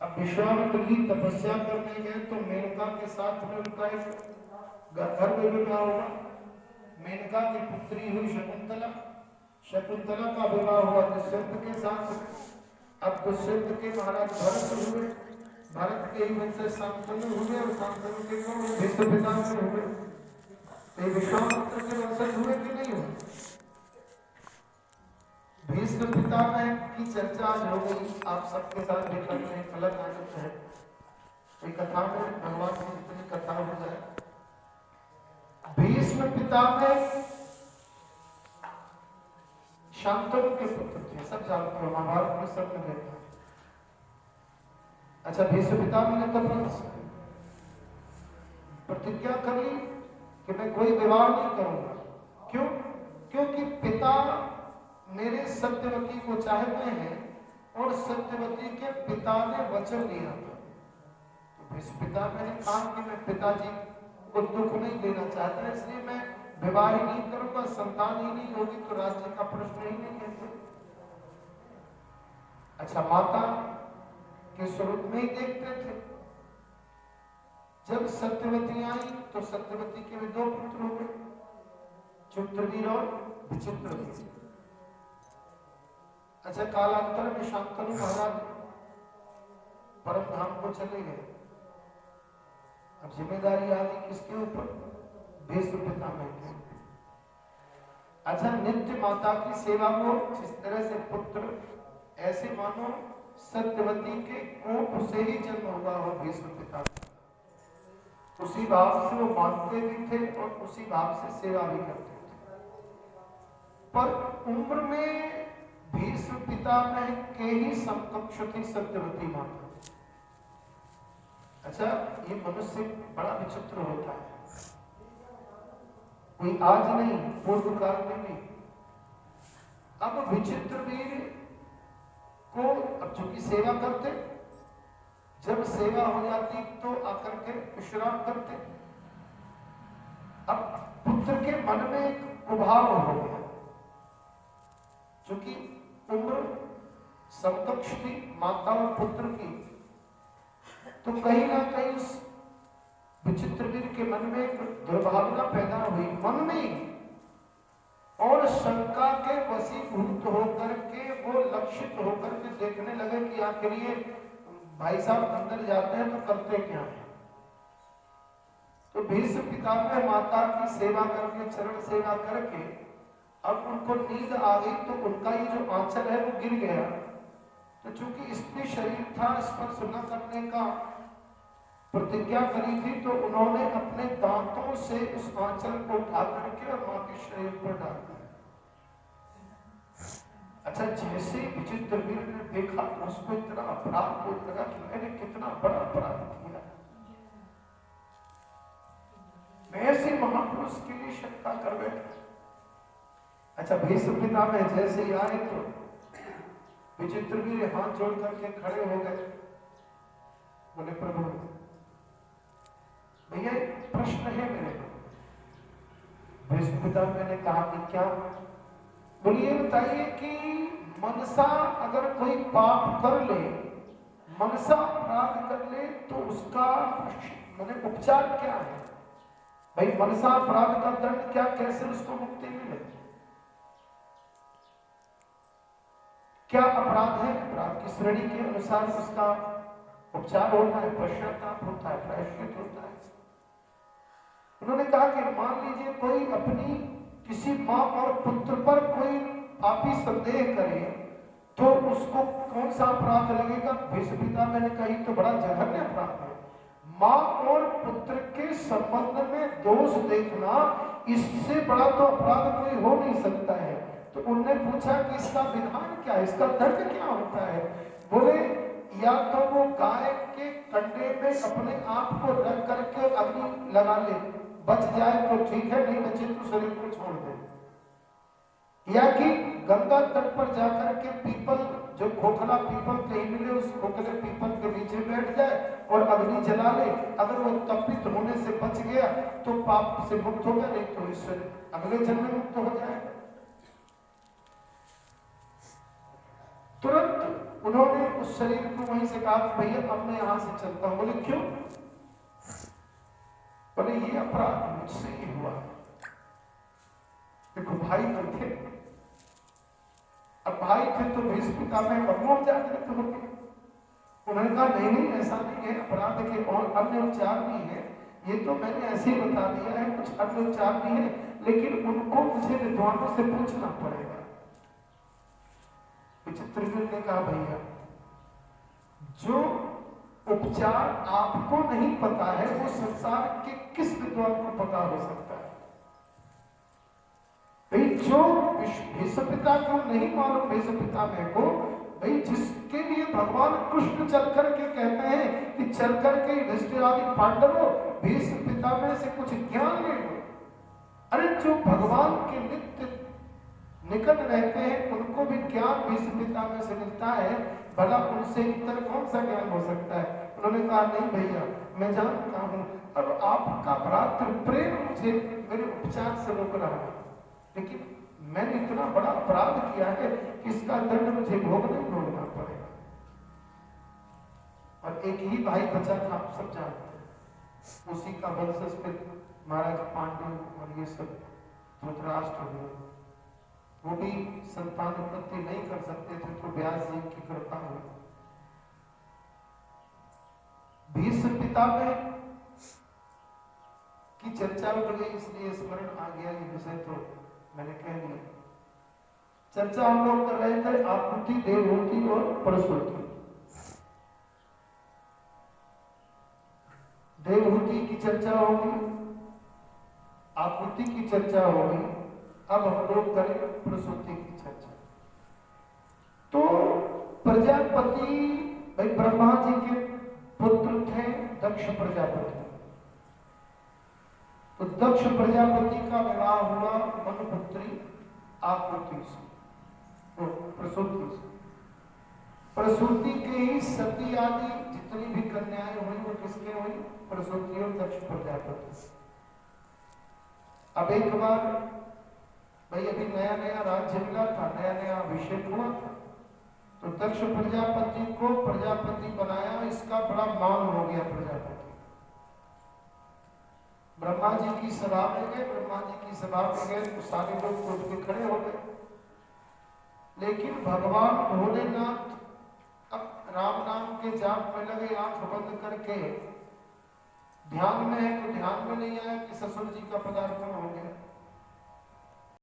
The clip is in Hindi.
अब विश्वामित्र जी तपस्या करने गए तो मेनका के साथ में उनका एक गंधर्व विवाह हुआ। मेनका की पुत्री हुई शकुंतला, शकुंतला का विवाह हुआ दुष्यंत के साथ। अब दुष्यंत के महाराज भरत हुए, भरत के ही वंश शांतनु हुए और शांतनु के भीष्म पितामह हुए। तो विश्वामित्र के वंशज हुए कि नहीं हुए? भीष्म पितामह की चर्चा आज हो गई, आप सबके साथ भी करने में अलग आनंद है। एक कथा में भगवान की जितनी कथा हो जाए। भीष्म पितामह शांतनु के पुत्र थे, सब जानते हो, महाभारत में सब में देखा। अच्छा, भीष्म पितामह ने तो प्रतिज्ञा कर ली कि मैं कोई विवाह नहीं करूंगा। क्यों? क्योंकि पिता मेरे सत्यवती को चाहते हैं और सत्यवती के पिता ने वचन दिया था। तो भीष्म पितामह ने कहा कि मैं पिताजी को दुख नहीं देना चाहता, इसलिए मैं विवाह ही नहीं करूंगा। संतान ही नहीं होगी तो राज्य का प्रश्न ही नहीं है। अच्छा, माता के स्वरूप में ही देखते थे। जब सत्यवती आई तो सत्यवती के भी दो पुत्र हो गए, चित्रवीर और विचित्रवीर। अच्छा, कालांतर में शांतनु महाराज परम धाम को चले गए। अब जिम्मेदारी आ गई किसके ऊपर? भीष्म पितामह के। अच्छा, नित्य माता की सेवा को जिस तरह से पुत्र, ऐसे मानो सत्यवती के कोप से ही जन्म हुआ हो भीष्म पितामह। उसी भाव से वो मानते भी थे और उसी भाव से सेवा भी करते थे। पर उम्र में भीष्म पितामह के ही समकक्ष थी सत्यवती माता। अच्छा, ये मनुष्य बड़ा विचित्र होता है, कोई आज नहीं पूर्व काल में भी। अब विचित्रवीर को अब चूंकि सेवा करते, जब सेवा हो जाती तो आकर के विश्राम करते। अब पुत्र के मन में एक उभाव हो गया, चूंकि उम्र समकक्ष थी माता और पुत्र की, तो कहीं ना कहीं उस विचित्रवीर के मन में एक दुर्भावना पैदा हुई, मन में, और शंका के वशीभूत होकर के वो लक्षित होकर के देखने लगे कि आखिर ये भाई साहब अंदर जाते हैं तो करते क्या है। तो भीष्म पितामह माता की सेवा करके, चरण सेवा करके अब उनको नींद आ गई तो उनका ये जो आंचल है वो गिर गया। तो चूंकि स्त्री शरीर था, स्पर्श न करने का प्रतिज्ञा करी थी, तो उन्होंने अपने दांतों से उस आंचल को उठा करके और मां के शरीर पर डाल दिया। अच्छा, जैसे विचित्रवीर ने देखा तो उसको इतना अपराध बोध लगा कि मैंने कितना बड़ा अपराध किया, मैं ऐसे महापुरुष के लिए शंका कर बैठा। अच्छा, भीष्म पितामह जैसे ही आए तो विचित्रवीर हाथ जोड़ करके खड़े हो गए, बोले प्रभु भैया प्रश्न है मेरे को। भीष्म पितामह ने कहा कि क्या? बोलिए, बताइए कि मनसा अगर कोई पाप कर ले, मनसा अपराध कर ले, तो उसका माने उपचार क्या है? भाई मनसा अपराध का दंड क्या, कैसे उसको मुक्ति मिले? क्या अपराध है? अपराध की श्रेणी के अनुसार उसका उपचार होता है, पश्चाताप होता है, प्रायश्चित होता है। उन्होंने कहा कि मान लीजिए कोई अपनी किसी मां और पुत्र पर कोई पापी संदेह करे तो उसको कौन सा अपराध लगेगा? भीष्म पितामह ने कही तो बड़ा जघन्य अपराध है। मां और पुत्र के संबंध में दोष देखना, इससे बड़ा तो अपराध कोई हो नहीं सकता है। तो उनने पूछा कि इसका विधान क्या है, इसका दंड क्या होता है? बोले, या तो वो गाय के कंडे में अपने आप को रख करके अग्नि लगा ले, बच जाए तो ठीक है, नहीं बचे तो शरीर को छोड़ दे। या कि गंगा तट पर जाकर के पीपल, जो खोखला पीपल कहीं मिले, उस खोखले पीपल के नीचे बैठ जाए और अग्नि जला ले। अगर वो तपित होने से बच गया तो पाप से मुक्त हो गया, नहीं तो ईश्वर अगले जन्म में मुक्त हो जाए। तुरंत उन्होंने उस शरीर को वहीं से कहा कि भैया अब मैं यहां से चलता हूं। बोले क्यों? बोले ये अपराध मुझसे ही हुआ। देखो भाई तो थे, अब भाई थे तो भीष्म में बदमाश जागृत होंगे। उन्होंने कहा नहीं नहीं ऐसा नहीं है, अपराध के और अन्य उपचार भी है, ये तो मैंने ऐसे ही बता दिया है, कुछ अन्य उपचार भी है, लेकिन उनको मुझे विद्वानों से पूछना पड़ेगा। विचित्रवीर ने कहा भैया जो उपचार आपको नहीं पता है वो संसार के किस विद्वान को पता हो सकता है? भाई जो भीष्म पिता को नहीं मालूम, भीष्म पिता में को भाई जिसके लिए भगवान कृष्ण चल करके कहते हैं कि चल करके युधिष्ठिर आदि पांडवों भीष्म पिता में से कुछ ज्ञान ले लो। अरे जो भगवान के नित्य निकट रहते हैं उनको भी ज्ञान भीष्म पिता में से मिलता है, भला उनसे इतर कौन सा ज्ञान हो सकता है? उन्होंने कहा नहीं भैया मैं जानता हूं, अब आपका भ्रातृ प्रेम मुझे मेरे उपचार से रोक रहा है, लेकिन मैंने इतना बड़ा अपराध किया है कि इसका दंड मुझे भोगना पड़ेगा। और एक ही भाई बचा था, आप सब जानते हैं, उसी का वंशज पे महाराज पांडु और ये सब धृतराष्ट्र हुए, वो भी संतान उत्पत्ति नहीं कर सकते थे तो व्यास जी की कृपा हुई। भीष्म पिता में की चर्चा उठ गई इसलिए स्मरण आ गया ये विषय, तो मैंने कह दिया। चर्चा हम लोग कर रहे थे आकृति, देवहूति और प्रसूति। देवहूति की चर्चा होगी, आकृति की चर्चा होगी, अब हम लोग करें प्रसूति की चर्चा। तो प्रजापति भाई ब्रह्मा जी के पुत्र थे दक्ष प्रजापति। तो दक्ष प्रजापति का विवाह हुआ मनुपुत्री आकृति से, तो प्रसूति से। प्रसूति के ही सती आदि जितनी भी कन्याएं हुई वो किसके हुई? प्रसूति और दक्ष प्रजापति। अब एक बार भाई अभी नया नया राज्य मिला था, नया नया अभिषेक हुआ था, तो दक्ष प्रजापति को प्रजापति बनाया, इसका बड़ा मान हो गया प्रजापति। ब्रह्मा जी की सभा में गए, ब्रह्मा जी की सभा में गए तो सारे लोग उठ के खड़े हो गए, लेकिन भगवान भोलेनाथ अब राम नाम के जाप में लगे, आंख बंद करके ध्यान में है तो ध्यान में नहीं आया कि ससुर जी का पदार्पण हो गया।